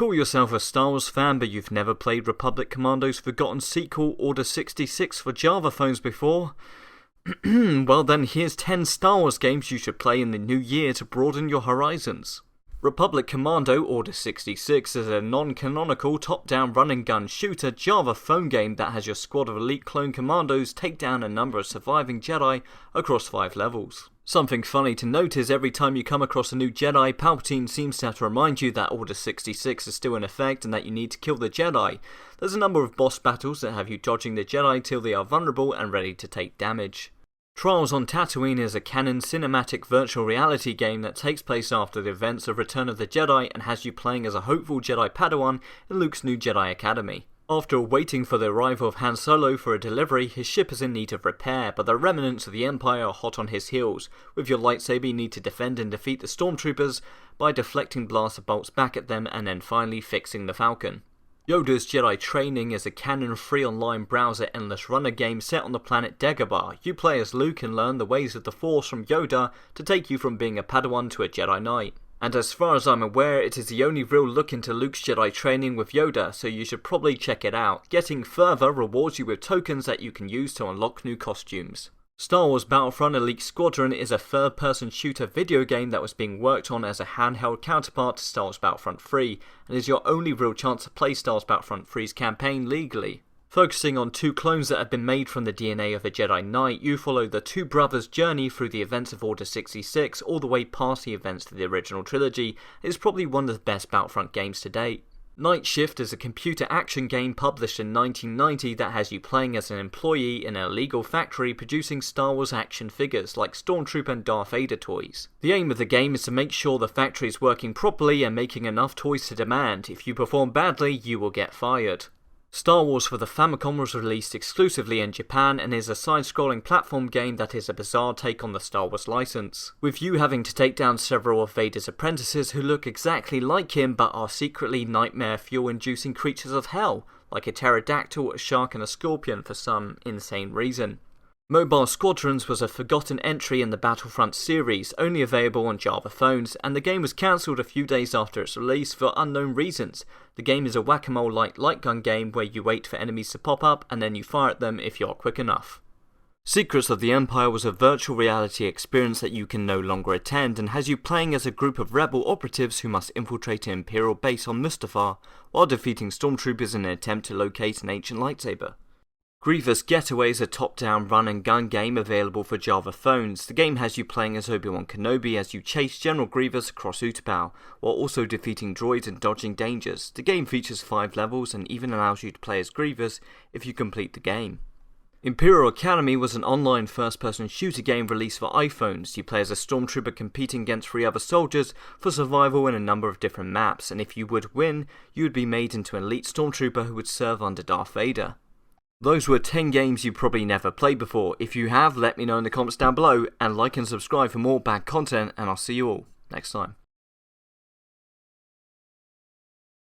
Call yourself a Star Wars fan but you've never played Republic Commando's forgotten sequel Order 66 for Java phones before? Well then, here's 10 Star Wars games you should play in the new year to broaden your horizons. Republic Commando Order 66 is a non-canonical top-down run-and-gun shooter Java phone game that has your squad of elite clone commandos take down a number of surviving Jedi across 5 levels. Something funny to note is every time you come across a new Jedi, Palpatine seems to have to remind you that Order 66 is still in effect and that you need to kill the Jedi. There's a number of boss battles that have you dodging the Jedi till they are vulnerable and ready to take damage. Trials on Tatooine is a canon cinematic virtual reality game that takes place after the events of Return of the Jedi and has you playing as a hopeful Jedi Padawan in Luke's new Jedi Academy. After waiting for the arrival of Han Solo for a delivery, his ship is in need of repair, but the remnants of the Empire are hot on his heels. With your lightsaber you need to defend and defeat the stormtroopers by deflecting blaster bolts back at them and then finally fixing the Falcon. Yoda's Jedi Training is a canon free online browser endless runner game set on the planet Dagobah. You play as Luke and learn the ways of the Force from Yoda to take you from being a Padawan to a Jedi Knight. And as far as I'm aware, it is the only real look into Luke's Jedi training with Yoda, so you should probably check it out. Getting further rewards you with tokens that you can use to unlock new costumes. Star Wars Battlefront Elite Squadron is a third-person shooter video game that was being worked on as a handheld counterpart to Star Wars Battlefront 3, and is your only real chance to play Star Wars Battlefront 3's campaign legally. Focusing on 2 clones that have been made from the DNA of a Jedi Knight, you follow the 2 brothers' journey through the events of Order 66 all the way past the events to the original trilogy. It is probably one of the best Battlefront games to date. Night Shift is a computer action game published in 1990 that has you playing as an employee in an illegal factory producing Star Wars action figures like Stormtrooper and Darth Vader toys. The aim of the game is to make sure the factory is working properly and making enough toys to demand. If you perform badly, you will get fired. Star Wars for the Famicom was released exclusively in Japan and is a side-scrolling platform game that is a bizarre take on the Star Wars license, with you having to take down several of Vader's apprentices who look exactly like him but are secretly nightmare fuel-inducing creatures of hell, like a pterodactyl, a shark and a scorpion for some insane reason. Mobile Squadrons was a forgotten entry in the Battlefront series, only available on Java phones, and the game was cancelled a few days after its release for unknown reasons. The game is a whack-a-mole-like light gun game where you wait for enemies to pop up and then you fire at them if you're quick enough. Secrets of the Empire was a virtual reality experience that you can no longer attend and has you playing as a group of rebel operatives who must infiltrate an Imperial base on Mustafar while defeating stormtroopers in an attempt to locate an ancient lightsaber. Grievous Getaway is a top-down run-and-gun game available for Java phones. The game has you playing as Obi-Wan Kenobi as you chase General Grievous across Utapau, while also defeating droids and dodging dangers. The game features 5 levels and even allows you to play as Grievous if you complete the game. Imperial Academy was an online first-person shooter game released for iPhones. You play as a stormtrooper competing against 3 other soldiers for survival in a number of different maps, and if you would win, you would be made into an elite stormtrooper who would serve under Darth Vader. Those were 10 games you probably never played before. If you have, let me know in the comments down below, and like and subscribe for more bad content, and I'll see you all next time.